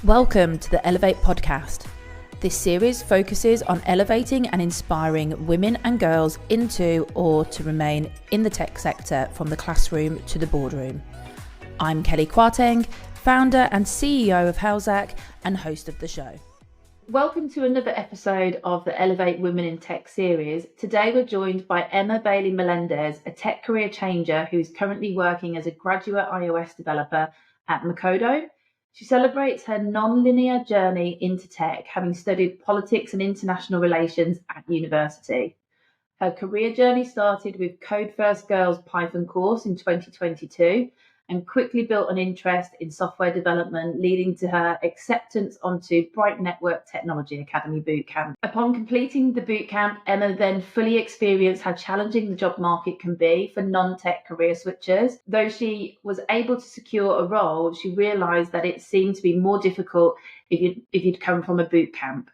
Welcome to the Elevate podcast. This series focuses on elevating and inspiring women and girls into or to remain in the tech sector from the classroom to the boardroom. I'm Kelly Kwarteng, founder and CEO of Helzac and host of the show. Welcome to another episode of the Elevate Women in Tech series. Today we're joined by Bayley Melendez, a tech career changer who's currently working as a graduate iOS developer at Makoto. She celebrates her non-linear journey into tech, having studied politics and international relations at university. Her career journey started with Code First Girls Python course in 2022 and quickly built an interest in software development, leading to her acceptance onto Bright Network Technology Academy bootcamp. Upon completing the bootcamp, Emma then fully experienced how challenging the job market can be for non-tech career switchers. Though she was able to secure a role, she realised that it seemed to be more difficult if you'd come from a bootcamp.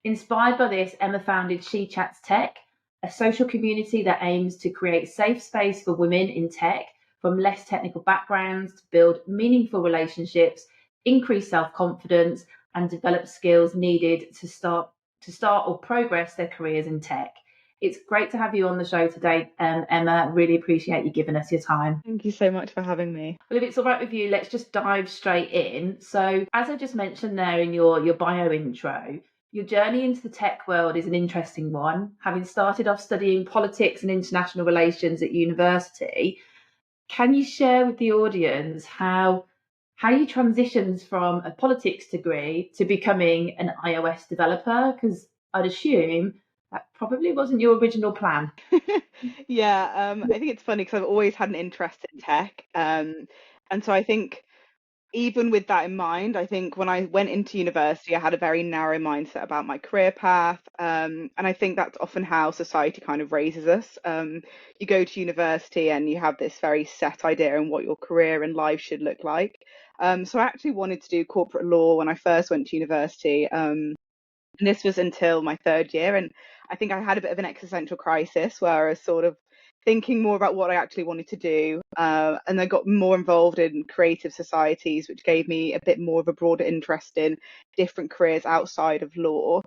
Inspired by this, Emma founded SheChats Tech, a social community that aims to create safe space for women in tech from less technical backgrounds to build meaningful relationships, increase self-confidence, and develop skills needed to start or progress their careers in tech. It's great to have you on the show today, Emma. Really appreciate you giving us your time. Thank you so much for having me. Well, if it's all right with you, let's just dive straight in. So, as I just mentioned there in your bio intro, your journey into the tech world is an interesting one. Having started off studying politics and international relations at university, can you share with the audience how you transitioned from a politics degree to becoming an iOS developer? Because I'd assume that probably wasn't your original plan. Yeah, I think it's funny because I've always had an interest in tech. And so I think even with that in mind, I think when I went into university, I had a very narrow mindset about my career path. And I think that's often how society kind of raises us. You go to university and you have this very set idea on what your career and life should look like. So I actually wanted to do corporate law when I first went to university. And this was until my third year. And I think I had a bit of an existential crisis where I was sort of thinking more about what I actually wanted to do. And I got more involved in creative societies, which gave me a bit more of a broader interest in different careers outside of law.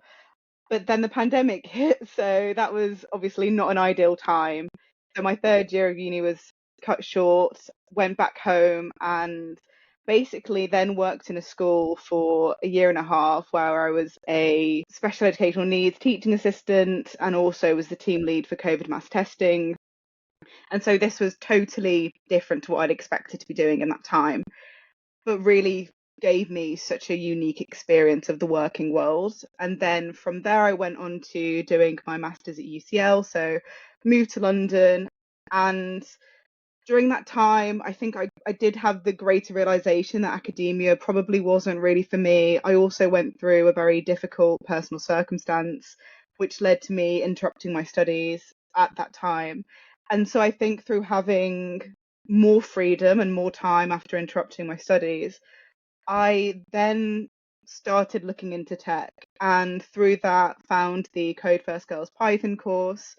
But then the pandemic hit, so that was obviously not an ideal time. So my third year of uni was cut short, went back home, and basically then worked in a school for a year and a half where I was a special educational needs teaching assistant and also was the team lead for COVID mass testing. And so this was totally different to what I'd expected to be doing in that time, but really gave me such a unique experience of the working world. And then from there, I went on to doing my master's at UCL. So moved to London. And during that time, I think I did have the greater realization that academia probably wasn't really for me. I also went through a very difficult personal circumstance, which led to me interrupting my studies at that time. And so I think through having more freedom and more time after interrupting my studies, I then started looking into tech, and through that found the Code First Girls Python course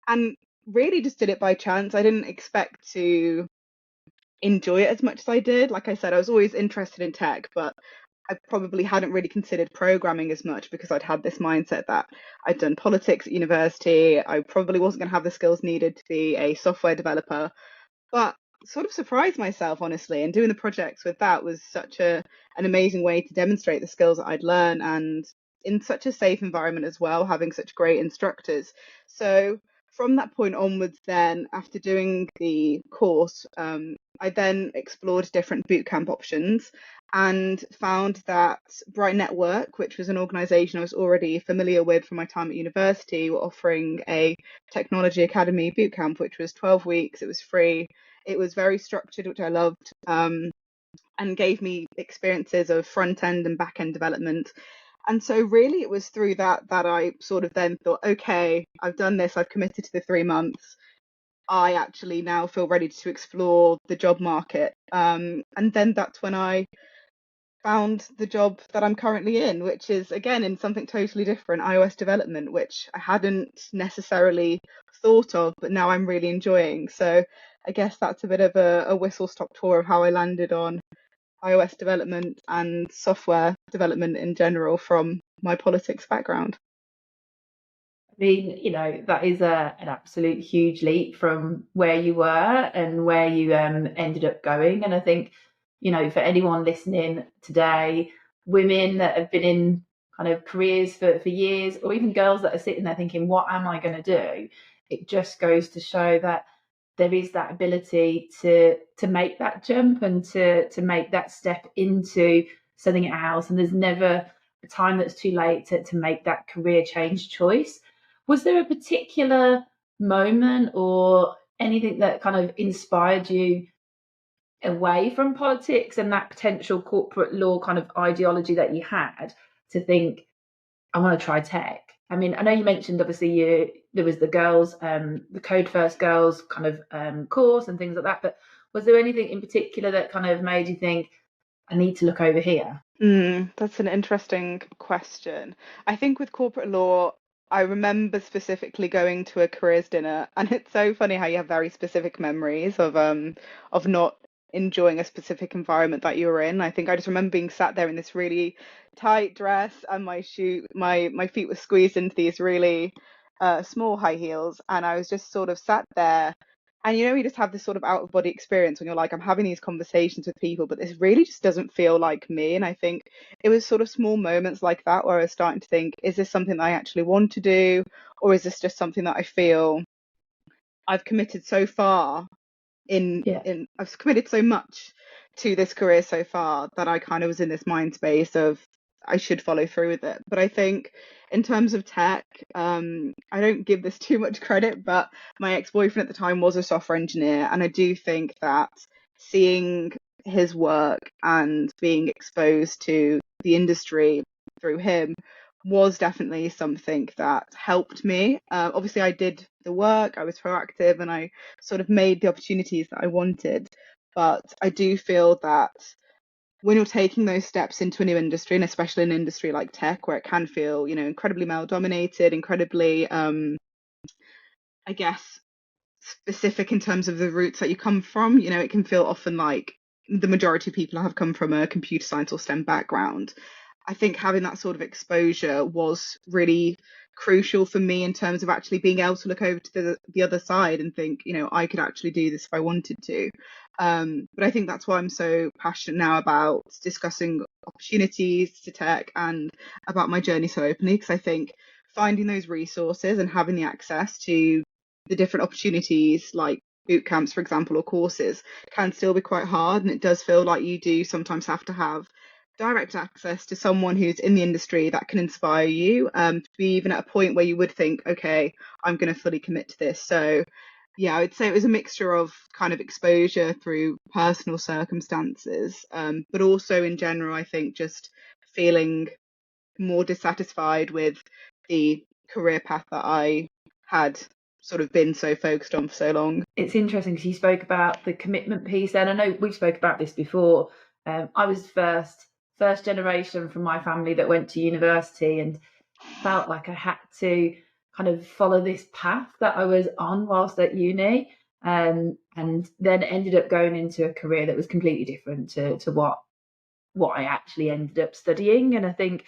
and really just did it by chance. I didn't expect to enjoy it as much as I did. Like I said, I was always interested in tech, but I probably hadn't really considered programming as much because I'd had this mindset that I'd done politics at university. I probably wasn't going to have the skills needed to be a software developer, but sort of surprised myself, honestly. And doing the projects with that was such an amazing way to demonstrate the skills that I'd learned, and in such a safe environment as well, having such great instructors. So from that point onwards, then after doing the course, I then explored different bootcamp options and found that Bright Network, which was an organisation I was already familiar with from my time at university, were offering a technology academy bootcamp, which was 12 weeks. It was free. It was very structured, which I loved, and gave me experiences of front end and back end development. And so really it was through that I sort of then thought, okay, I've done this, I've committed to the 3 months. I actually now feel ready to explore the job market. And then that's when I found the job that I'm currently in, which is again in something totally different, iOS development, which I hadn't necessarily thought of, but now I'm really enjoying. So I guess that's a bit of a whistle stop tour of how I landed on iOS development and software development in general from my politics background. I mean, that is an absolute huge leap from where you were and where you ended up going. And I think, for anyone listening today, women that have been in kind of careers for years, or even girls that are sitting there thinking, what am I going to do? It just goes to show that there is that ability to make that jump and to make that step into something else. And there's never a time that's too late to make that career change choice. Was there a particular moment or anything that kind of inspired you away from politics and that potential corporate law kind of ideology that you had to think, I want to try tech? I mean, I know you mentioned obviously there was the girls, the Code First Girls kind of course and things like that, but was there anything in particular that kind of made you think, I need to look over here? That's an interesting question. I think with corporate law, I remember specifically going to a careers dinner, and it's so funny how you have very specific memories of not enjoying a specific environment that you were in. I think I just remember being sat there in this really tight dress, and my feet were squeezed into these really small high heels, and I was just sort of sat there. And you just have this sort of out of body experience when you're like, I'm having these conversations with people, but this really just doesn't feel like me. And I think it was sort of small moments like that where I was starting to think, is this something that I actually want to do? Or is this just something that I feel I've committed so far I've committed so much to this career so far that I kind of was in this mind space of I should follow through with it. But I think in terms of tech, I don't give this too much credit, but my ex-boyfriend at the time was a software engineer, and I do think that seeing his work and being exposed to the industry through him was definitely something that helped me. Obviously, I did the work, I was proactive, and I sort of made the opportunities that I wanted. But I do feel that when you're taking those steps into a new industry, and especially an industry like tech, where it can feel, incredibly male dominated, incredibly, I guess, specific in terms of the roots that you come from, it can feel often like the majority of people have come from a computer science or STEM background. I think having that sort of exposure was really crucial for me in terms of actually being able to look over to the other side and think, I could actually do this if I wanted to. But I think that's why I'm so passionate now about discussing opportunities to tech and about my journey so openly, because I think finding those resources and having the access to the different opportunities like boot camps, for example, or courses can still be quite hard. And it does feel like you do sometimes have to have direct access to someone who's in the industry that can inspire you to be even at a point where you would think, okay, I'm going to fully commit to this. So yeah, I would say it was a mixture of kind of exposure through personal circumstances, but also in general, I think just feeling more dissatisfied with the career path that I had sort of been so focused on for so long. It's interesting because you spoke about the commitment piece, and I know we've spoke about this before. I was first generation from my family that went to university and felt like I had to kind of follow this path that I was on whilst at uni, and then ended up going into a career that was completely different to what I actually ended up studying. And I think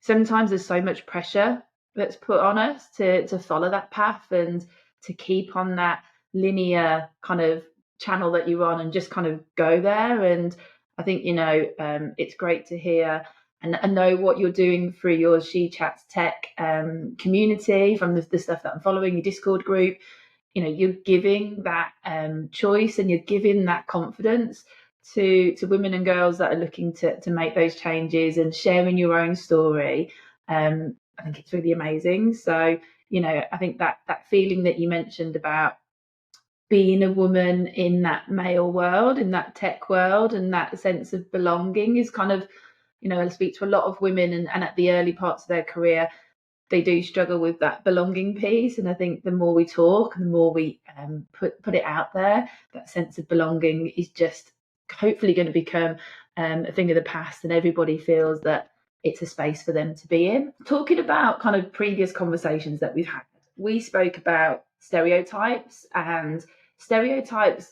sometimes there's so much pressure that's put on us to follow that path and to keep on that linear kind of channel that you're on and just kind of go there. And I think, it's great to hear and know what you're doing through your She Chats Tech community, from the stuff that I'm following, your Discord group. You're giving that choice and you're giving that confidence to women and girls that are looking to make those changes and sharing your own story. I think it's really amazing. So, I think that feeling that you mentioned about being a woman in that male world, in that tech world, and that sense of belonging is kind of, I speak to a lot of women and at the early parts of their career, they do struggle with that belonging piece. And I think the more we talk and the more we put it out there, that sense of belonging is just hopefully going to become a thing of the past, and everybody feels that it's a space for them to be in. Talking about kind of previous conversations that we've had, we spoke about stereotypes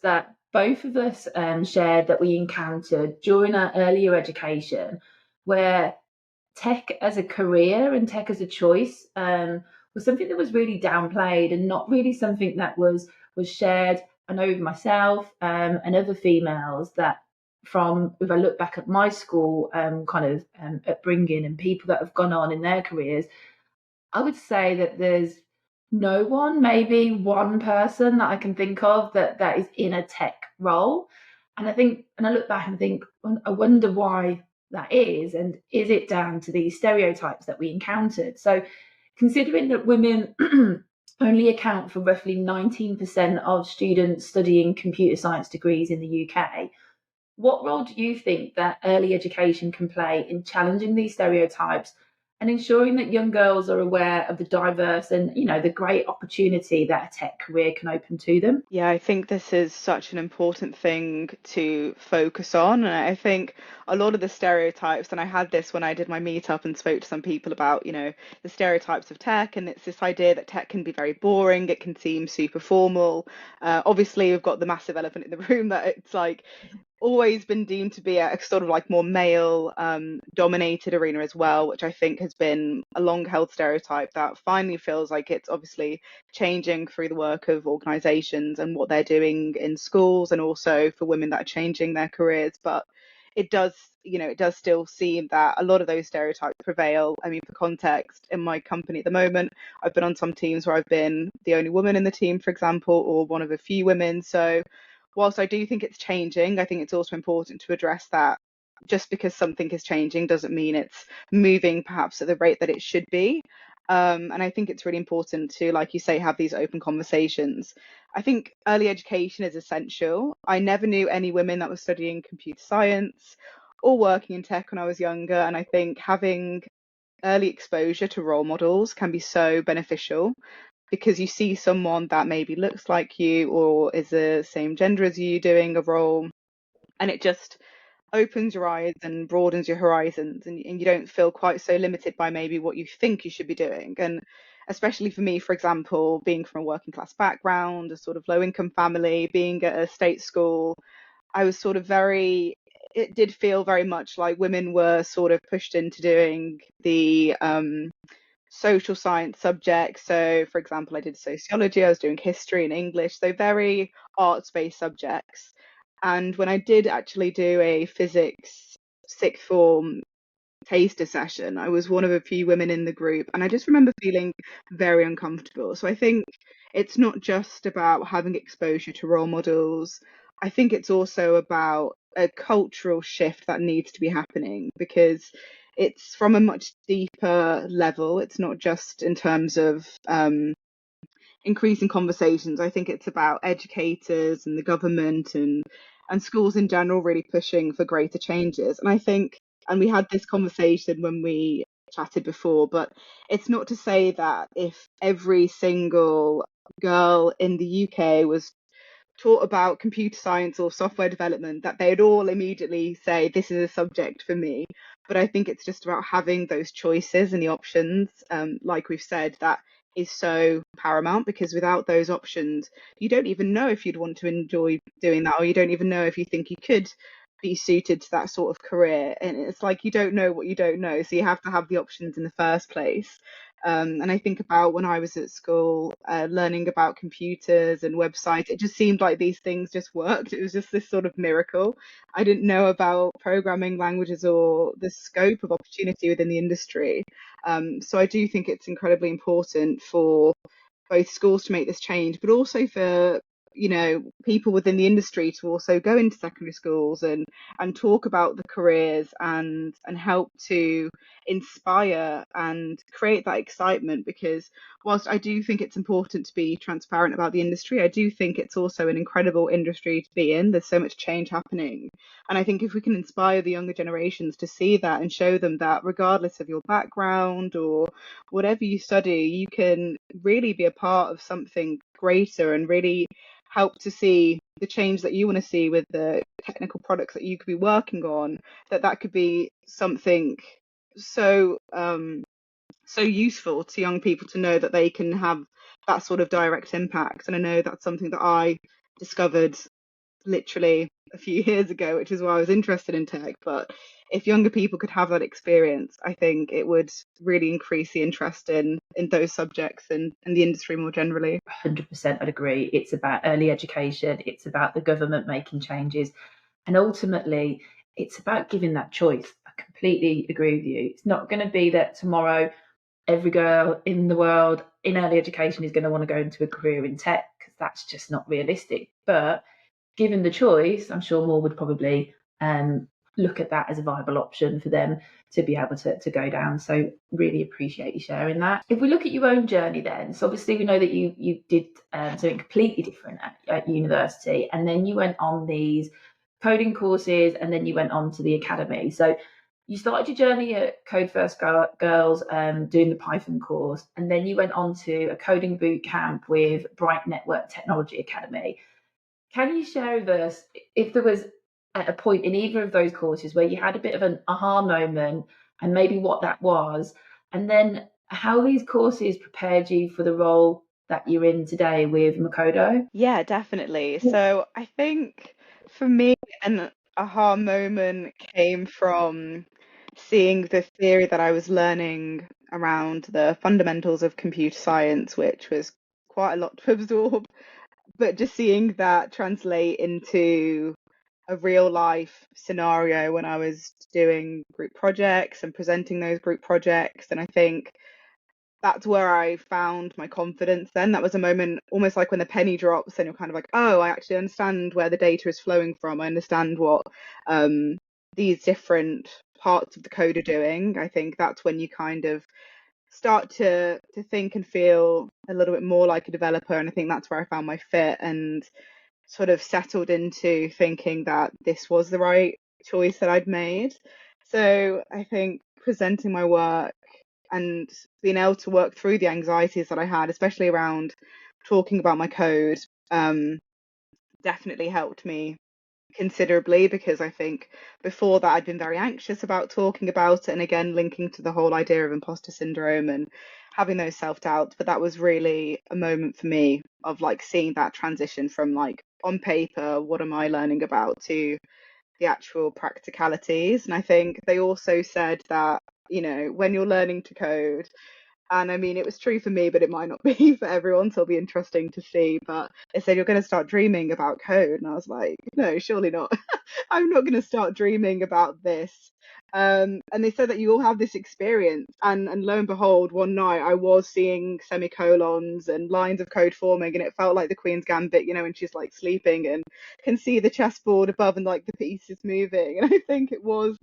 that both of us shared that we encountered during our earlier education where tech as a career and tech as a choice was something that was really downplayed and not really something that was shared. I know with myself and other females that from if I look back at my school kind of upbringing and people that have gone on in their careers, I would say that there's no one, maybe one person that I can think of that is in a tech role. And I think, and I look back and think, I wonder why that is, and is it down to these stereotypes that we encountered? So, considering that women only account for roughly 19% of students studying computer science degrees in the UK, what role do you think that early education can play in challenging these stereotypes and ensuring that young girls are aware of the diverse and, the great opportunity that a tech career can open to them? Yeah, I think this is such an important thing to focus on. And I think a lot of the stereotypes, and I had this when I did my meetup and spoke to some people about, the stereotypes of tech, and it's this idea that tech can be very boring, it can seem super formal. Obviously, we've got the massive elephant in the room that it's like always been deemed to be a sort of like more male dominated arena as well, which I think has been a long held stereotype that finally feels like it's obviously changing through the work of organizations and what they're doing in schools, and also for women that are changing their careers. But it does still seem that a lot of those stereotypes prevail. I mean, for context, in my company at the moment, I've been on some teams where I've been the only woman in the team, for example, or one of a few women. So whilst I do think it's changing, I think it's also important to address that just because something is changing doesn't mean it's moving perhaps at the rate that it should be. And I think it's really important to, like you say, have these open conversations. I think early education is essential. I never knew any women that were studying computer science or working in tech when I was younger. And I think having early exposure to role models can be so beneficial because you see someone that maybe looks like you or is the same gender as you doing a role, and it just opens your eyes and broadens your horizons, and you don't feel quite so limited by maybe what you think you should be doing. And especially for me, for example, being from a working class background, a sort of low income family, being at a state school, I was sort of very, it did feel very much like women were sort of pushed into doing the social science subjects. So, for example, I did sociology, I was doing history and English, so very arts-based subjects. And when I did actually do a physics sixth form taster session, I was one of a few women in the group, and I just remember feeling very uncomfortable. So I think it's not just about having exposure to role models. I think it's also about a cultural shift that needs to be happening because it's from a much deeper level. It's not just in terms of increasing conversations. I think it's about educators and the government and schools in general really pushing for greater changes. And I think, and we had this conversation when we chatted before, but it's not to say that if every single girl in the UK was taught about computer science or software development that they'd all immediately say this is a subject for me. But I think it's just about having those choices and the options, like we've said, that is so paramount, because without those options you don't even know if you'd want to enjoy doing that, or you don't even know if you think you could be suited to that sort of career. And it's like you don't know what you don't know, so you have to have the options in the first place. And I think about when I was at school, learning about computers and websites, it just seemed like these things just worked. It was just this sort of miracle. I didn't know about programming languages or the scope of opportunity within the industry. So I do think it's incredibly important for both schools to make this change, but also for people within the industry to also go into secondary schools and talk about the careers and help to inspire and create that excitement. Because whilst I do think it's important to be transparent about the industry, I do think it's also an incredible industry to be in. There's so much change happening, and I think if we can inspire the younger generations to see that and show them that regardless of your background or whatever you study, you can really be a part of something greater and really help to see the change that you want to see with the technical products that you could be working on, that could be something so so useful to young people to know that they can have that sort of direct impact. And I know that's something that I discovered literally a few years ago, which is why I was interested in tech. But if younger people could have that experience, I think it would really increase the interest in those subjects and the industry more generally. 100%, I'd agree. It's about early education, it's about the government making changes, and ultimately, it's about giving that choice. I completely agree with you. It's not going to be that tomorrow every girl in the world in early education is going to want to go into a career in tech, because that's just not realistic. But given the choice, I'm sure more would probably look at that as a viable option for them to be able to go down. So really appreciate you sharing that. If we look at your own journey then, so obviously we know that you did something completely different at university, and then you went on these coding courses, and then you went on to the academy. So you started your journey at Code First Girls, doing the Python course, and then you went on to a coding boot camp with Bright Network Technology Academy. Can you share with us if there was at a point in either of those courses where you had a bit of an aha moment, and maybe what that was, and then how these courses prepared you for the role that you're in today with Makoto? Yeah, definitely. So I think for me, an aha moment came from seeing the theory that I was learning around the fundamentals of computer science, which was quite a lot to absorb, but just seeing that translate into a real life scenario when I was doing group projects and presenting those group projects. And I think that's where I found my confidence then. That was a moment almost like when the penny drops and you're kind of like, oh, I actually understand where the data is flowing from. I understand what these different parts of the code are doing. I think that's when you kind of start to think and feel a little bit more like a developer. And I think that's where I found my fit and sort of settled into thinking that this was the right choice that I'd made. So I think presenting my work and being able to work through the anxieties that I had, especially around talking about my code, definitely helped me considerably, because I think before that I'd been very anxious about talking about it, and again linking to the whole idea of imposter syndrome and having those self-doubts. But that was really a moment for me of like seeing that transition from like on paper, what am I learning about, to the actual practicalities. And I think they also said that, you know, when you're learning to code, and I mean, it was true for me, but it might not be for everyone, so it'll be interesting to see. But they said you're going to start dreaming about code, and I was like, no, surely not. I'm not going to start dreaming about this. And they said that you all have this experience, and lo and behold, one night I was seeing semicolons and lines of code forming, and it felt like the Queen's Gambit, you know, when she's like sleeping and can see the chessboard above and like the pieces moving. And I think it was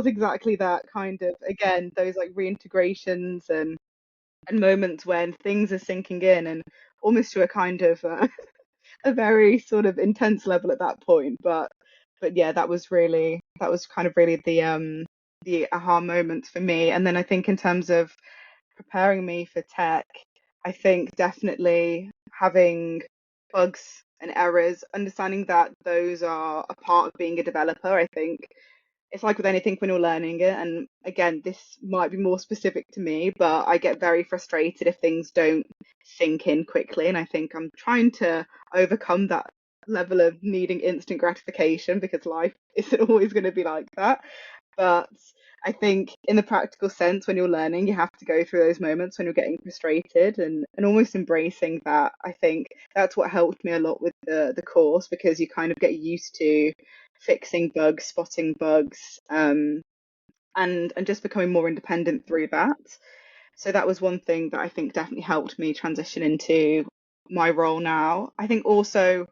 exactly that kind of, again, those like reintegrations and moments when things are sinking in, and almost to a kind of a very sort of intense level at that point. But yeah, that was kind of really the aha moments for me. And then I think in terms of preparing me for tech, I think definitely having bugs and errors, understanding that those are a part of being a developer. I think it's like with anything when you're learning it. And again, this might be more specific to me, but I get very frustrated if things don't sink in quickly. And I think I'm trying to overcome that level of needing instant gratification, because life isn't always going to be like that. But I think in the practical sense, when you're learning, you have to go through those moments when you're getting frustrated, and almost embracing that. I think that's what helped me a lot with the course, because you kind of get used to fixing bugs, spotting bugs, and just becoming more independent through that. So that was one thing that I think definitely helped me transition into my role now. I think also,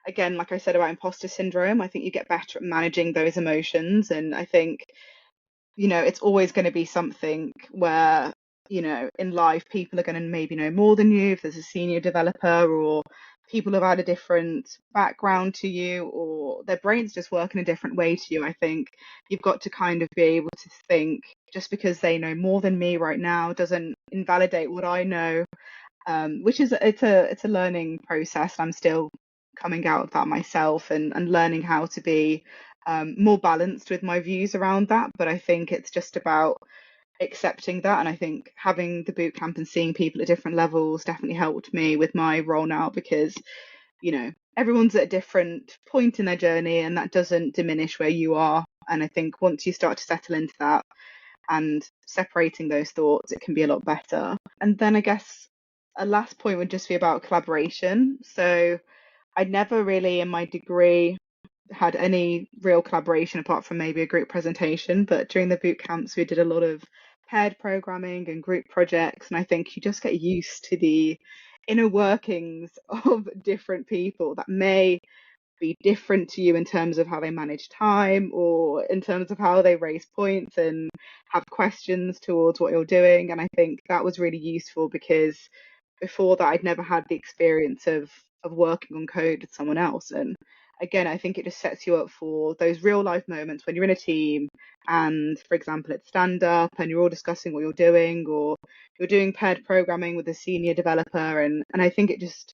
again, like I said about imposter syndrome, I think you get better at managing those emotions. And I think, you know, it's always going to be something where, you know, in life, people are going to maybe know more than you if there's a senior developer, or people have had a different background to you, or their brains just work in a different way to you. I think you've got to kind of be able to think, just because they know more than me right now doesn't invalidate what I know, which is it's a learning process. I'm still coming out of that myself, and learning how to be more balanced with my views around that. But I think it's just about accepting that. And I think having the boot camp and seeing people at different levels definitely helped me with my role now, because everyone's at a different point in their journey, and that doesn't diminish where you are. And I think once you start to settle into that and separating those thoughts, it can be a lot better. And then I guess a last point would just be about collaboration. So I never really in my degree had any real collaboration apart from maybe a group presentation, but during the boot camps we did a lot of paired programming and group projects, and I think you just get used to the inner workings of different people that may be different to you in terms of how they manage time or in terms of how they raise points and have questions towards what you're doing. And I think that was really useful because before that I'd never had the experience of working on code with someone else. And again, I think it just sets you up for those real life moments when you're in a team and, for example, it's stand up and you're all discussing what you're doing, or you're doing paired programming with a senior developer. And I think it just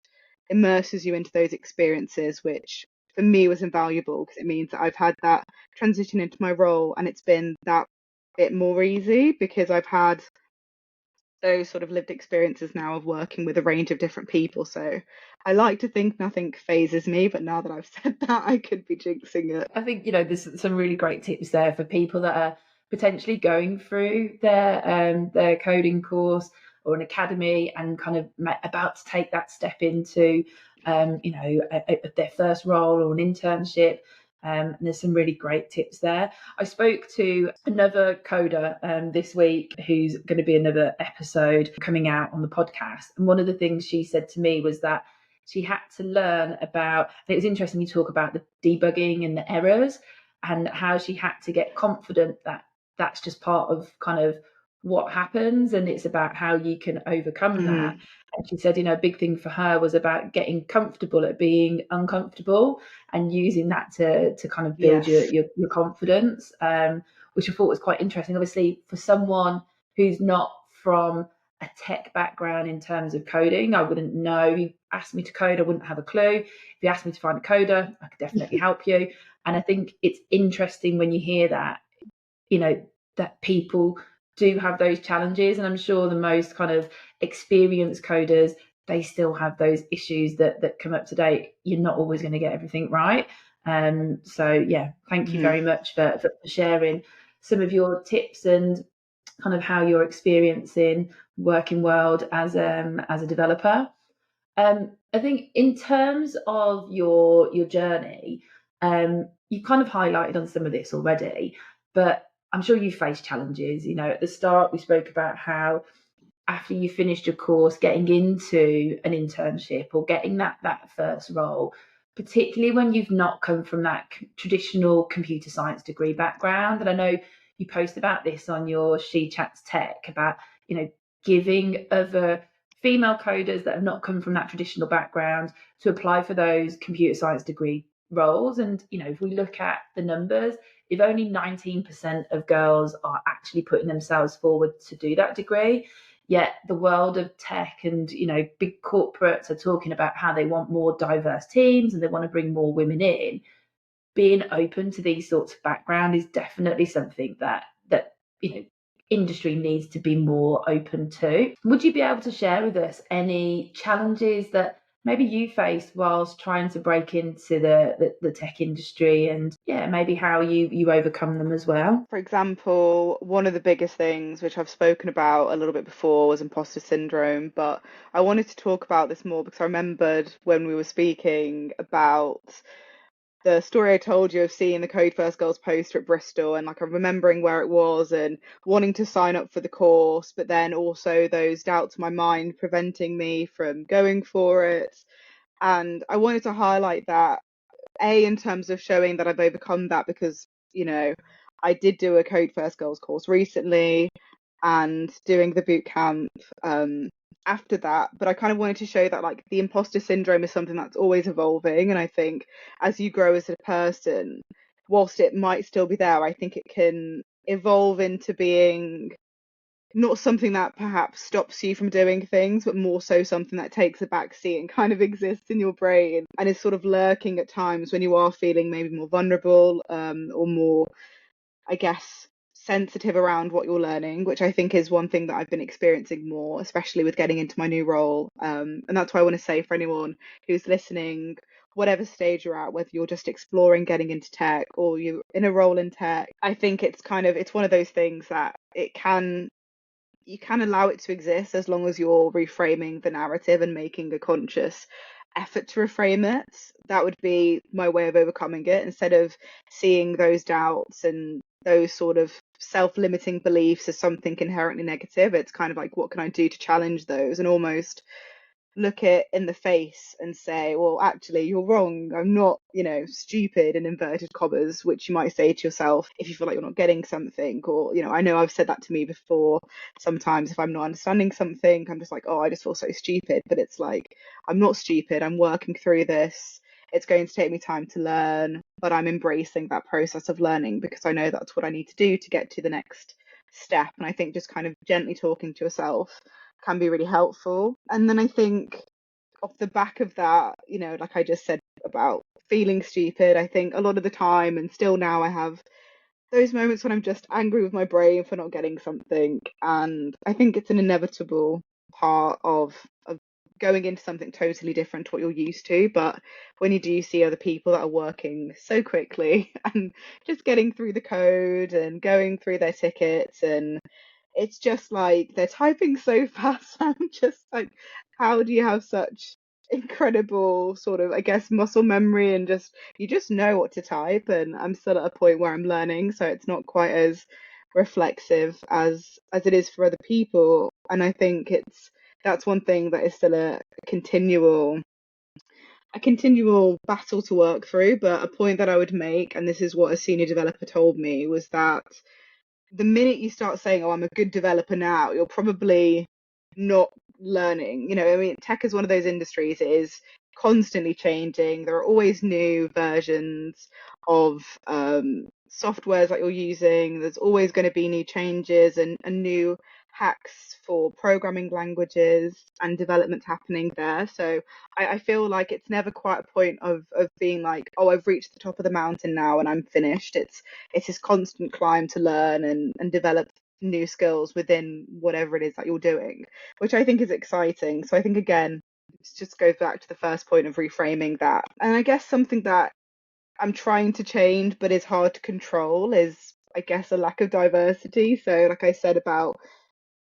immerses you into those experiences, which for me was invaluable because it means that I've had that transition into my role and it's been that bit more easy because I've had those sort of lived experiences now of working with a range of different people. So I like to think nothing phases me, but now that I've said that, I could be jinxing it. I think, there's some really great tips there for people that are potentially going through their coding course or an academy and kind of about to take that step into, their first role or an internship. And there's some really great tips there. I spoke to another coder this week who's going to be another episode coming out on the podcast. And one of the things she said to me was that she had to learn about, and it was interesting you talk about the debugging and the errors and how she had to get confident that that's just part of kind of what happens and it's about how you can overcome that. And she said, a big thing for her was about getting comfortable at being uncomfortable and using that to kind of build Yes. your confidence, which I thought was quite interesting. Obviously, for someone who's not from a tech background in terms of coding, I wouldn't know. If you asked me to code, I wouldn't have a clue. If you asked me to find a coder, I could definitely help you. And I think it's interesting when you hear that, that people do have those challenges. And I'm sure the most kind of experienced coders, they still have those issues that come up to date. You're not always going to get everything right. So yeah, thank you very much for sharing some of your tips and kind of how you're experiencing working world as a developer. I think in terms of your journey, you kind of highlighted on some of this already, but I'm sure you faced challenges. At the start we spoke about how after you finished your course, getting into an internship or getting that first role, particularly when you've not come from that traditional computer science degree background. And I know you post about this on your She Chats Tech about, giving other female coders that have not come from that traditional background to apply for those computer science degree roles. And, if we look at the numbers, if only 19% of girls are actually putting themselves forward to do that degree, yet the world of tech and, big corporates are talking about how they want more diverse teams and they want to bring more women in. Being open to these sorts of background is definitely something that industry needs to be more open to. Would you be able to share with us any challenges that maybe you faced whilst trying to break into the tech industry, and maybe how you overcome them as well? For example, one of the biggest things which I've spoken about a little bit before was imposter syndrome, but I wanted to talk about this more because I remembered when we were speaking about the story I told you of seeing the Code First Girls poster at Bristol, and like I'm remembering where it was and wanting to sign up for the course, but then also those doubts in my mind preventing me from going for it. And I wanted to highlight that, in terms of showing that I've overcome that, because I did do a Code First Girls course recently and doing the boot camp after that, but I kind of wanted to show that like the imposter syndrome is something that's always evolving, and I think as you grow as a person, whilst it might still be there, I think it can evolve into being not something that perhaps stops you from doing things, but more so something that takes a back seat and kind of exists in your brain and is sort of lurking at times when you are feeling maybe more vulnerable, or more, I guess, sensitive around what you're learning, which I think is one thing that I've been experiencing more, especially with getting into my new role. And that's why I want to say, for anyone who's listening, whatever stage you're at, whether you're just exploring getting into tech or you're in a role in tech, I think it's one of those things that you can allow it to exist as long as you're reframing the narrative and making a conscious effort to reframe it. That would be my way of overcoming it, instead of seeing those doubts and those sort of self-limiting beliefs as something inherently negative. It's kind of like, what can I do to challenge those, and almost look it in the face and say, well, actually, you're wrong. I'm not, stupid in inverted commas, which you might say to yourself if you feel like you're not getting something. Or, I know I've said that to me before. Sometimes if I'm not understanding something, I'm just like, oh, I just feel so stupid. But it's like, I'm not stupid. I'm working through this. It's going to take me time to learn, but I'm embracing that process of learning because I know that's what I need to do to get to the next step. And I think just kind of gently talking to yourself can be really helpful. And then I think off the back of that, like I just said about feeling stupid, I think a lot of the time, and still now, I have those moments when I'm just angry with my brain for not getting something. And I think it's an inevitable part of going into something totally different to what you're used to. But when you do see other people that are working so quickly and just getting through the code and going through their tickets, and it's just like they're typing so fast. I'm just like, how do you have such incredible sort of, I guess, muscle memory, and just you just know what to type? And I'm still at a point where I'm learning, so it's not quite as reflexive as it is for other people. And I think that's one thing that is still a continual battle to work through. But a point that I would make, and this is what a senior developer told me, was that the minute you start saying, oh, I'm a good developer now, you're probably not learning. I mean, tech is one of those industries, it is constantly changing. There are always new versions of softwares that you're using. There's always going to be new changes and new hacks for programming languages and development happening there. So I feel like it's never quite a point of being like, oh, I've reached the top of the mountain now and I'm finished. It's this constant climb to learn and develop new skills within whatever it is that you're doing, which I think is exciting. So I think, again, it just goes back to the first point of reframing that. And I guess something that I'm trying to change but is hard to control is, I guess, a lack of diversity. So like I said about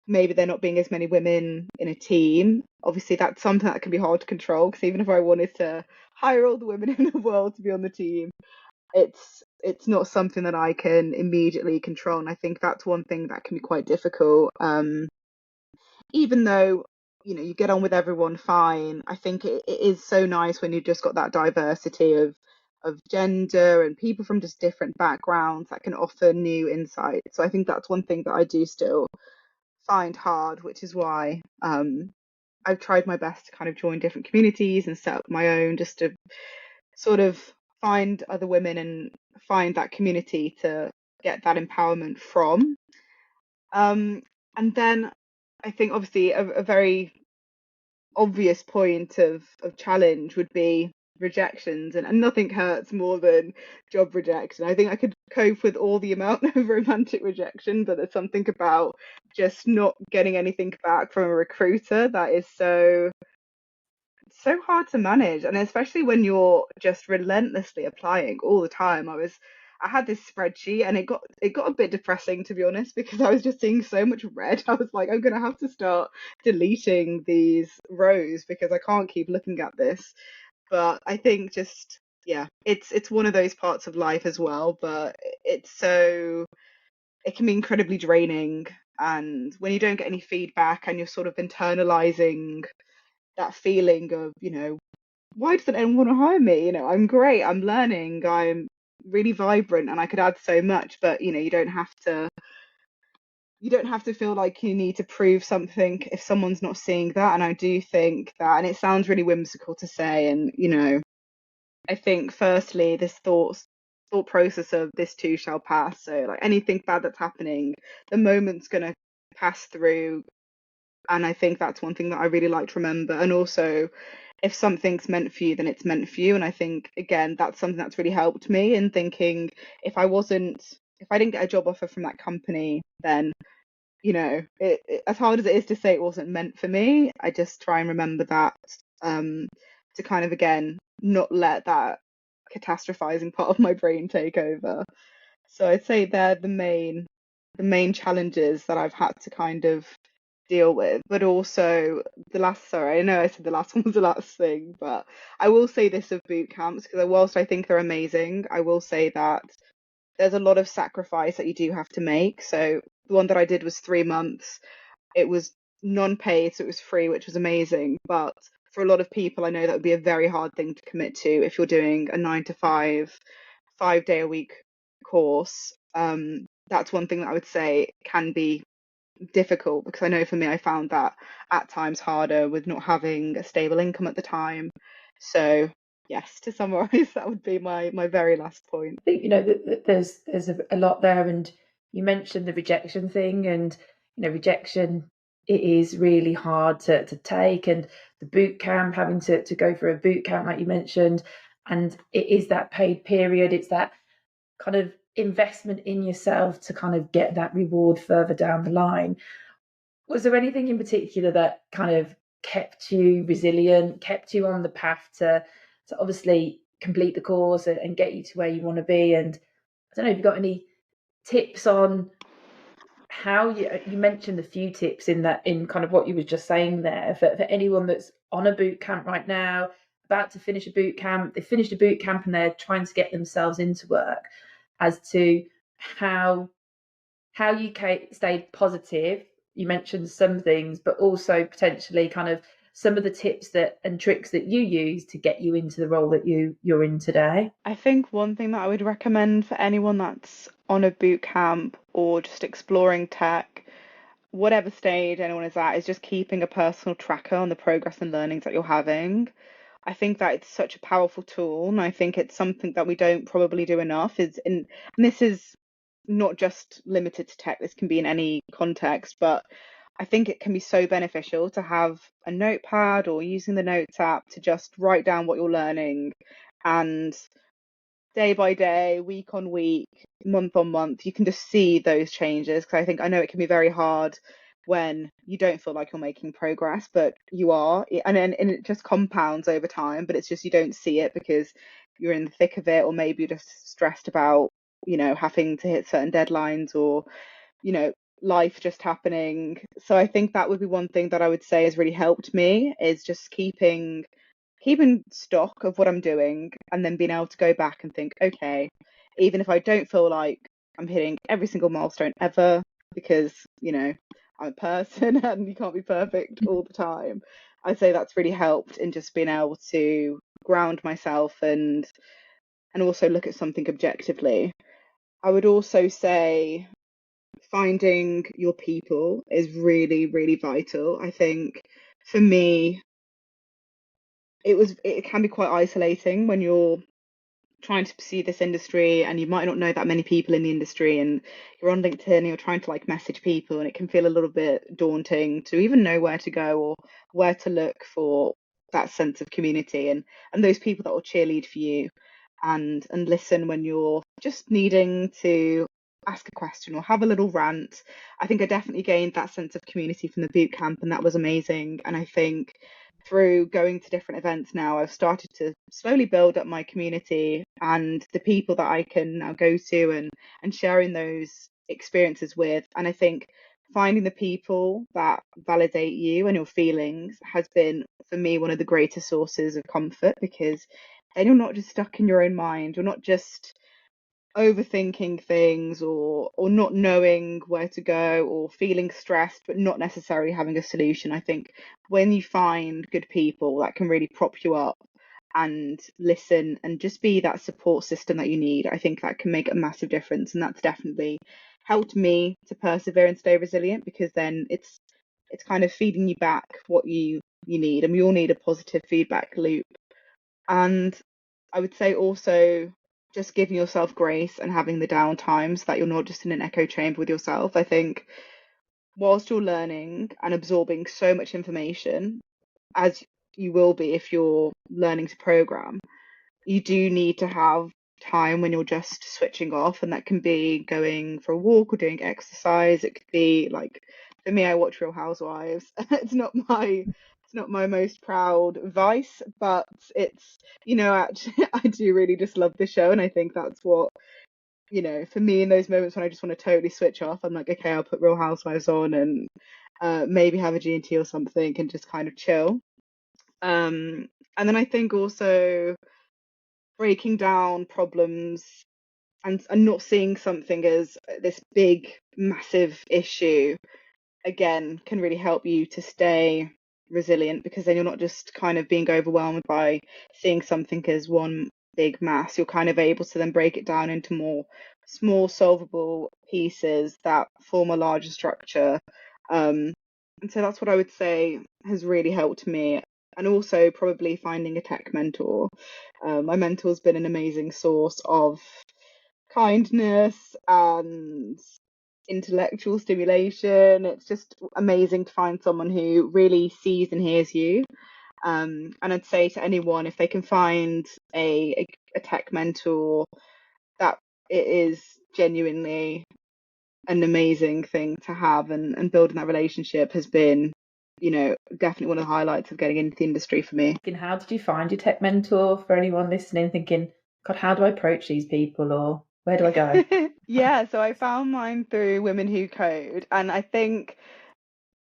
maybe there not being as many women in a team, obviously that's something that can be hard to control, because even if I wanted to hire all the women in the world to be on the team, it's not something that I can immediately control. And I think that's one thing that can be quite difficult. Even though, you get on with everyone fine, I think it is so nice when you've just got that diversity of gender and people from just different backgrounds that can offer new insights. So I think that's one thing that I do still find hard, which is why I've tried my best to kind of join different communities and set up my own, just to sort of find other women and find that community to get that empowerment from. And then I think obviously a very obvious point of challenge would be rejections, and nothing hurts more than job rejection. I think I could cope with all the amount of romantic rejection, but there's something about just not getting anything back from a recruiter that is so hard to manage, and especially when you're just relentlessly applying all the time. I had this spreadsheet and it got a bit depressing, to be honest, because I was just seeing so much red. I was like, I'm gonna have to start deleting these rows because I can't keep looking at this. But I think just, yeah, it's one of those parts of life as well, but it can be incredibly draining. And when you don't get any feedback and you're sort of internalizing that feeling of, why doesn't anyone want to hire me? I'm great, I'm learning, I'm really vibrant, and I could add so much. But you don't have to feel like you need to prove something if someone's not seeing that. And I do think that, and it sounds really whimsical to say, and I think firstly this thought process of this too shall pass. So like anything bad that's happening, the moment's gonna pass through. And I think that's one thing that I really like to remember. And also, if something's meant for you, then it's meant for you. And I think, again, that's something that's really helped me in thinking, if I wasn't if I didn't get a job offer from that company, then as hard as it is to say it wasn't meant for me, I just try and remember that, to kind of again not let that catastrophizing part of my brain take over. So I'd say they're the main challenges that I've had to kind of deal with. But also sorry, I know I said the last one was the last thing, but I will say this of boot camps, because whilst I think they're amazing, I will say that there's a lot of sacrifice that you do have to make. So the one that I did was 3 months. It was non-paid, so it was free, which was amazing. But for a lot of people, I know that would be a very hard thing to commit to if you're doing a 9 to 5, 5 day a week course. That's one thing that I would say can be difficult, because I know for me, I found that at times harder with not having a stable income at the time. So yes, to summarize, that would be my very last point. I think there's a lot there, and you mentioned the rejection thing, and rejection, it is really hard to take, and the boot camp, having to go for a boot camp like you mentioned, and it is that paid period, it's that kind of investment in yourself to kind of get that reward further down the line. Was there anything in particular that kind of kept you resilient, kept you on the path to obviously complete the course and get you to where you want to be? And I don't know if you've got any tips on how you mentioned a few tips in kind of what you were just saying there, for anyone that's on a boot camp right now, about to finish a boot camp, they finished a boot camp and they're trying to get themselves into work, as to how you stayed positive. You mentioned some things, but also potentially kind of some of the tips and tricks that you use to get you into the role that you're in today. I think one thing that I would recommend for anyone that's on a boot camp or just exploring tech, whatever stage anyone is at, is just keeping a personal tracker on the progress and learnings that you're having. I think that it's such a powerful tool, and I think it's something that we don't probably do enough. And this is not just limited to tech, this can be in any context, but I think it can be so beneficial to have a notepad or using the notes app to just write down what you're learning, and day by day, week on week, month on month, you can just see those changes. Because I know it can be very hard when you don't feel like you're making progress, but you are, and it just compounds over time. But it's just you don't see it because you're in the thick of it, or maybe you're just stressed about having to hit certain deadlines, or life just happening. So I think that would be one thing that I would say has really helped me, is just keeping stock of what I'm doing, and then being able to go back and think, okay, even if I don't feel like I'm hitting every single milestone ever, because I'm a person and you can't be perfect all the time, I'd say that's really helped in just being able to ground myself and also look at something objectively. I would also say finding your people is really, really vital. I think for me, it can be quite isolating when you're trying to pursue this industry and you might not know that many people in the industry, and you're on LinkedIn and you're trying to like message people, and it can feel a little bit daunting to even know where to go or where to look for that sense of community and those people that will cheerlead for you and listen when you're just needing to ask a question or have a little rant. I think I definitely gained that sense of community from the boot camp, and that was amazing. And I think through going to different events now, I've started to slowly build up my community and the people that I can now go to and sharing those experiences with. And I think finding the people that validate you and your feelings has been, for me, one of the greatest sources of comfort, because then you're not just stuck in your own mind. You're not just overthinking things or not knowing where to go or feeling stressed but not necessarily having a solution. I think when you find good people that can really prop you up and listen and just be that support system that you need, I think that can make a massive difference. And that's definitely helped me to persevere and stay resilient, because then it's kind of feeding you back what you need, and we all need a positive feedback loop. And I would say also just giving yourself grace and having the down times, so that you're not just in an echo chamber with yourself. I think whilst you're learning and absorbing so much information, as you will be if you're learning to program, you do need to have time when you're just switching off, and that can be going for a walk or doing exercise. It could be like, for me, I watch Real Housewives. It's not my most proud vice, but it's, actually I do really just love the show, and I think that's what, for me, in those moments when I just want to totally switch off, I'm like, okay, I'll put Real Housewives on and maybe have a G&T or something and just kind of chill. And then I think also breaking down problems and not seeing something as this big, massive issue, again, can really help you to stay resilient, because then you're not just kind of being overwhelmed by seeing something as one big mass. You're kind of able to then break it down into more small, solvable pieces that form a larger structure. And so that's what I would say has really helped me. And also probably finding a tech mentor. My mentor's been an amazing source of kindness and intellectual stimulation. It's just amazing to find someone who really sees and hears you. And I'd say to anyone, if they can find a tech mentor, that it is genuinely an amazing thing to have, and building that relationship has been, definitely one of the highlights of getting into the industry for me. And how did you find your tech mentor, for anyone listening thinking, God, how do I approach these people, or where do I go? Yeah, so I found mine through Women Who Code, and I think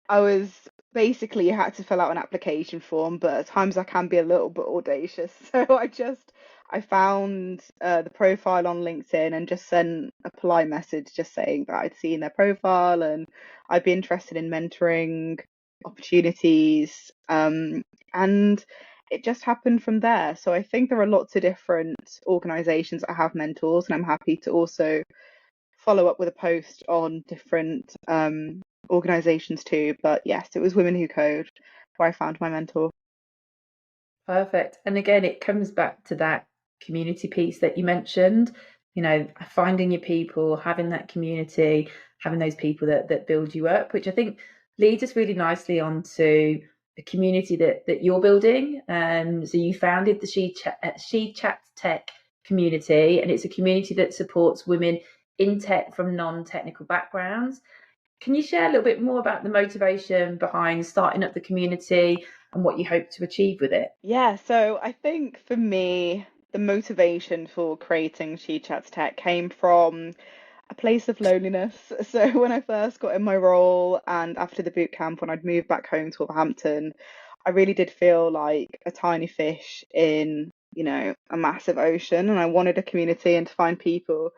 I was basically, you had to fill out an application form, but at times I can be a little bit audacious. So I found the profile on LinkedIn and just sent a polite message just saying that I'd seen their profile and I'd be interested in mentoring opportunities. And it just happened from there. So I think there are lots of different organizations that have mentors, and I'm happy to also follow up with a post on different organizations too. But yes, it was Women Who Code where I found my mentor. Perfect. And again, it comes back to that community piece that you mentioned, finding your people, having that community, having those people that build you up, which I think leads us really nicely onto the community that you're building. So you founded the She Chats Tech community, and it's a community that supports women in tech from non-technical backgrounds. Can you share a little bit more about the motivation behind starting up the community and what you hope to achieve with it? Yeah, so I think for me, the motivation for creating She Chats Tech came from a place of loneliness. So when I first got in my role and after the boot camp, when I'd moved back home to Wolverhampton, I really did feel like a tiny fish in, a massive ocean. And I wanted a community and to find people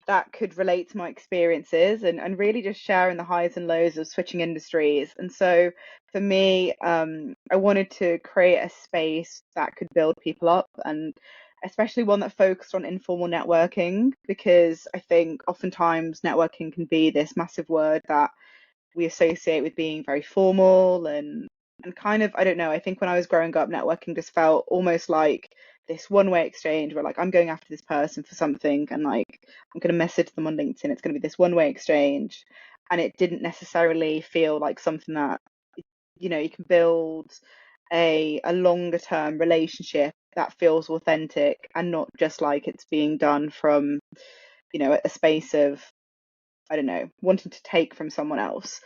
that could relate to my experiences, and really just sharing the highs and lows of switching industries. And so for me, I wanted to create a space that could build people up, and especially one that focused on informal networking, because I think oftentimes networking can be this massive word that we associate with being very formal and kind of, I don't know, I think when I was growing up, networking just felt almost like this one-way exchange where like I'm going after this person for something, and like I'm going to message them on LinkedIn. It's going to be this one-way exchange, and it didn't necessarily feel like something that, you can build a longer term relationship that feels authentic and not just like it's being done from, a space of, I don't know, wanting to take from someone else.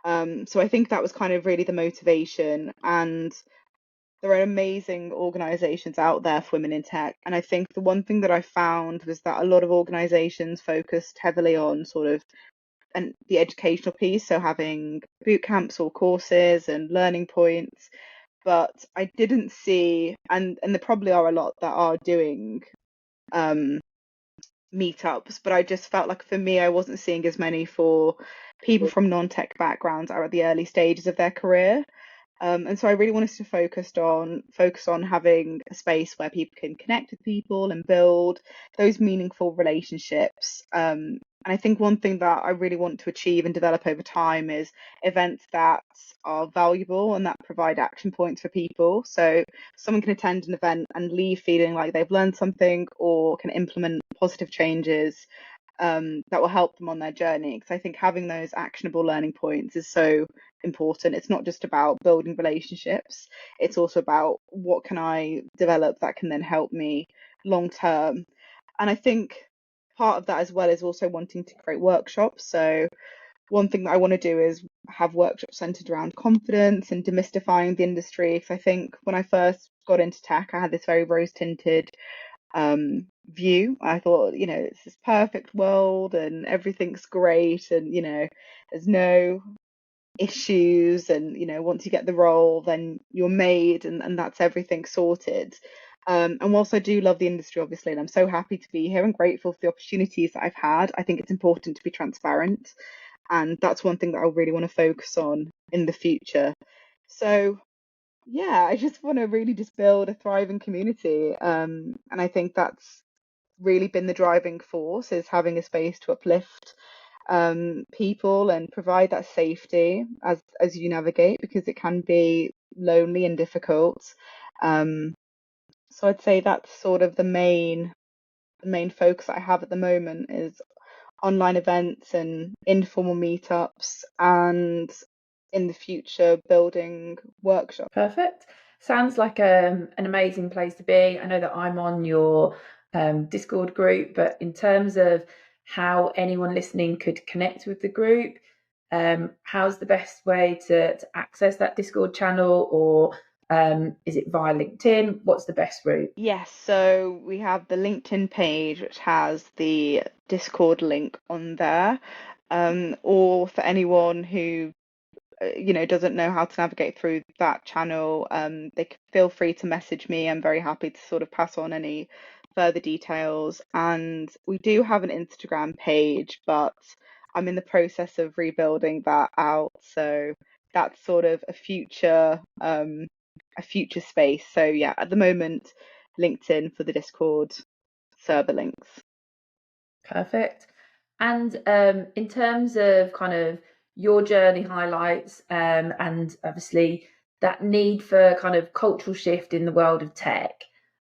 So I think that was kind of really the motivation. And there are amazing organizations out there for women in tech. And I think the one thing that I found was that a lot of organizations focused heavily on sort of and the educational piece, so having boot camps or courses and learning points. But I didn't see, and there probably are a lot that are doing um, meetups, but I just felt like for me, I wasn't seeing as many for people from non-tech backgrounds are at the early stages of their career. And so I really wanted to focus on having a space where people can connect with people and build those meaningful relationships. And I think one thing that I really want to achieve and develop over time is events that are valuable and that provide action points for people. So someone can attend an event and leave feeling like they've learned something or can implement positive changes that will help them on their journey. Because I think having those actionable learning points is so important. It's not just about building relationships, it's also about what can I develop that can then help me long term. And I think part of that as well is also wanting to create workshops. So one thing that I want to do is have workshops centered around confidence and demystifying the industry. Because I think when I first got into tech, I had this very rose tinted view. I thought, it's this perfect world and everything's great, and there's no issues, and once you get the role, then you're made, and that's everything sorted. And whilst I do love the industry, obviously, and I'm so happy to be here and grateful for the opportunities that I've had, I think it's important to be transparent. And that's one thing that I really want to focus on in the future. So, yeah, I just want to really just build a thriving community. And I think that's really been the driving force, is having a space to uplift people and provide that safety as you navigate, because it can be lonely and difficult. Um, so I'd say that's sort of the main focus I have at the moment is online events and informal meetups, and in the future building workshops. Perfect. Sounds like an amazing place to be. I know that I'm on your Discord group, but in terms of how anyone listening could connect with the group, how's the best way to access that Discord channel, or is it via LinkedIn? What's the best route? Yes, so we have the LinkedIn page, which has the Discord link on there. Or for anyone who doesn't know how to navigate through that channel, they can feel free to message me. I'm very happy to sort of pass on any further details. And we do have an Instagram page, but I'm in the process of rebuilding that out. So that's sort of a future space. So yeah, at the moment, LinkedIn for the Discord server links. Perfect. And in terms of kind of your journey highlights, and obviously that need for kind of cultural shift in the world of tech,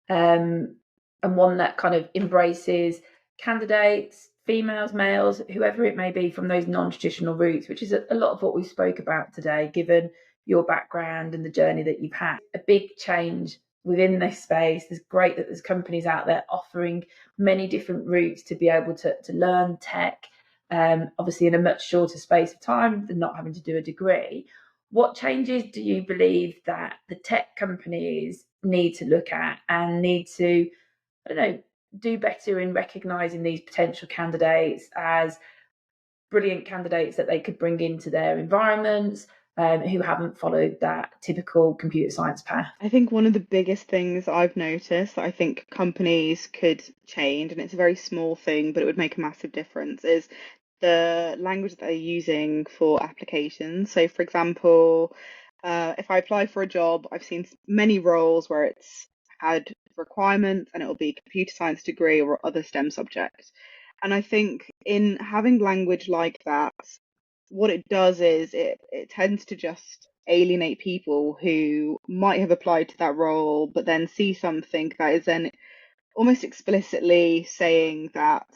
and one that kind of embraces candidates, females, males, whoever it may be, from those non-traditional routes, which is a lot of what we spoke about today, given your background and the journey that you've had. A big change within this space. It's great that there's companies out there offering many different routes to be able to learn tech, obviously in a much shorter space of time than not having to do a degree. What changes do you believe that the tech companies need to look at and need to, I don't know, do better in recognising these potential candidates as brilliant candidates that they could bring into their environments, who haven't followed that typical computer science path? I think one of the biggest things I've noticed that I think companies could change, and it's a very small thing, but it would make a massive difference, is the language that they're using for applications. So, for example, if I apply for a job, I've seen many roles where it's had requirements and it'll be computer science degree or other STEM subject. And I think in having language like that, what it does is it tends to just alienate people who might have applied to that role, but then see something that is then almost explicitly saying that,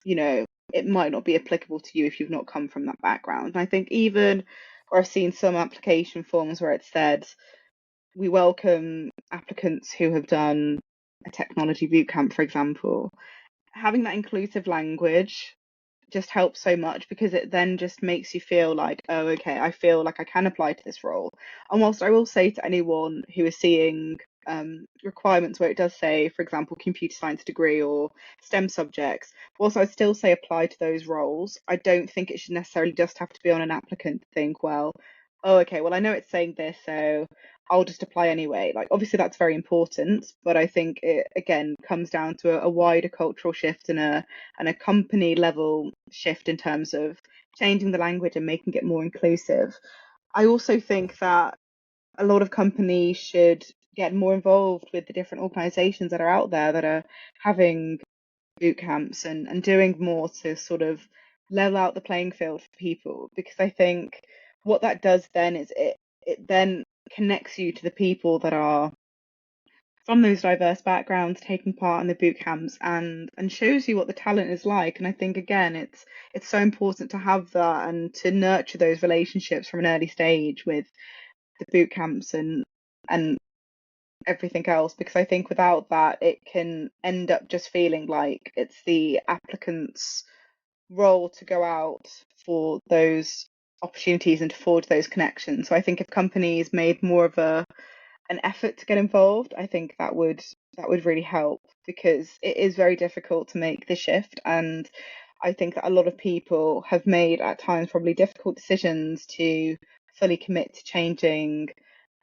you know, it might not be applicable to you if you've not come from that background. And I think even, or I've seen some application forms where it said, we welcome applicants who have done a technology bootcamp, for example. Having that inclusive language just helps so much, because it then just makes you feel like, oh, okay, I feel like I can apply to this role. And whilst I will say to anyone who is seeing requirements where it does say, for example, computer science degree or STEM subjects, whilst I would still say apply to those roles, I don't think it should necessarily just have to be on an applicant to think, well, oh, okay, well, I know it's saying this, so I'll just apply anyway. Like, obviously, that's very important, but I think it again comes down to a wider cultural shift and a company level shift in terms of changing the language and making it more inclusive. I also think that a lot of companies should get more involved with the different organizations that are out there that are having boot camps and doing more to sort of level out the playing field for people, because I think what that does then is it then connects you to the people that are from those diverse backgrounds taking part in the boot camps, and shows you what the talent is like. And I think again it's so important to have that and to nurture those relationships from an early stage with the boot camps and everything else, because I think without that it can end up just feeling like it's the applicant's role to go out for those opportunities and to forge those connections. So I think if companies made more of an effort to get involved, I think that would really help, because it is very difficult to make the shift. And I think that a lot of people have made at times probably difficult decisions to fully commit to changing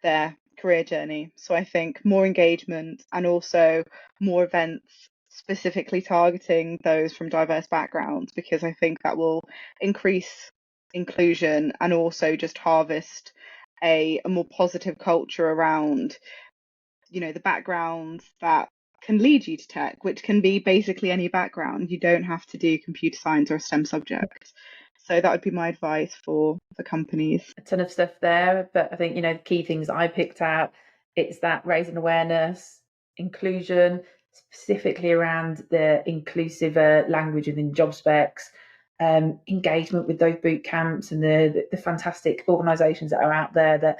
their career journey. So I think more engagement and also more events specifically targeting those from diverse backgrounds, because I think that will increase inclusion and also just harvest a more positive culture around, the backgrounds that can lead you to tech, which can be basically any background. You don't have to do computer science or a STEM subject. So that would be my advice for companies. A ton of stuff there, but I think, the key things I picked out, it's that raising awareness, inclusion, specifically around the inclusive language within job specs, engagement with those boot camps and the fantastic organisations that are out there that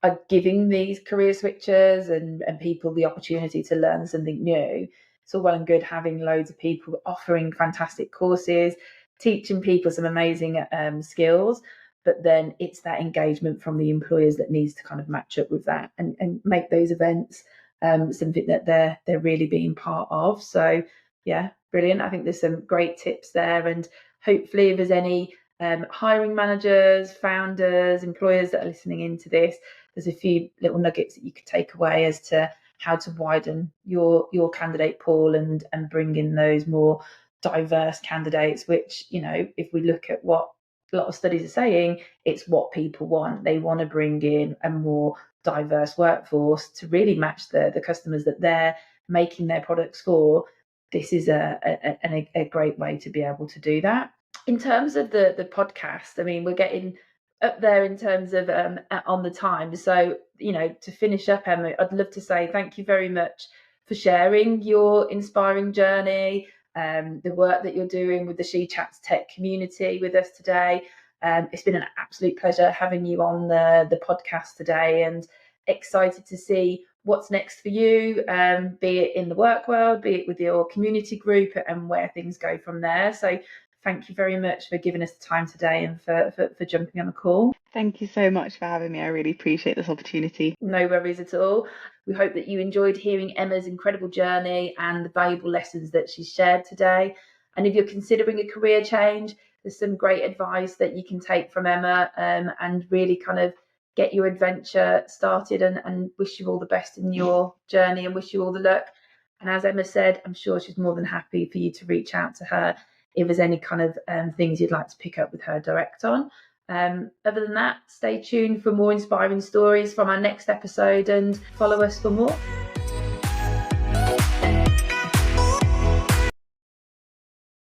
are giving these career switchers and people the opportunity to learn something new. It's all well and good having loads of people offering fantastic courses, teaching people some amazing skills, but then it's that engagement from the employers that needs to kind of match up with that and make those events something that they're really being part of. So yeah, brilliant. I think there's some great tips there, and hopefully if there's any hiring managers, founders, employers that are listening into this, there's a few little nuggets that you could take away as to how to widen your candidate pool and bring in those more diverse candidates, which, if we look at what a lot of studies are saying, it's what people want. They want to bring in a more diverse workforce to really match the customers that they're making their products for. This is a great way to be able to do that. In terms of the podcast, I mean, we're getting up there in terms of on the time. So, to finish up, Emma, I'd love to say thank you very much for sharing your inspiring journey, the work that you're doing with the She Chats Tech community with us today. It's been an absolute pleasure having you on the podcast today, and excited to see what's next for you, be it in the work world, be it with your community group, and where things go from there. So thank you very much for giving us the time today and for jumping on the call. Thank you so much for having me. I really appreciate this opportunity. No worries at all. We hope that you enjoyed hearing Emma's incredible journey and the valuable lessons that she's shared today. And if you're considering a career change, there's some great advice that you can take from Emma, and really kind of get your adventure started, and wish you all the best in your journey and wish you all the luck. And as Emma said, I'm sure she's more than happy for you to reach out to her if there's any kind of things you'd like to pick up with her direct on. Other than that, stay tuned for more inspiring stories from our next episode and follow us for more.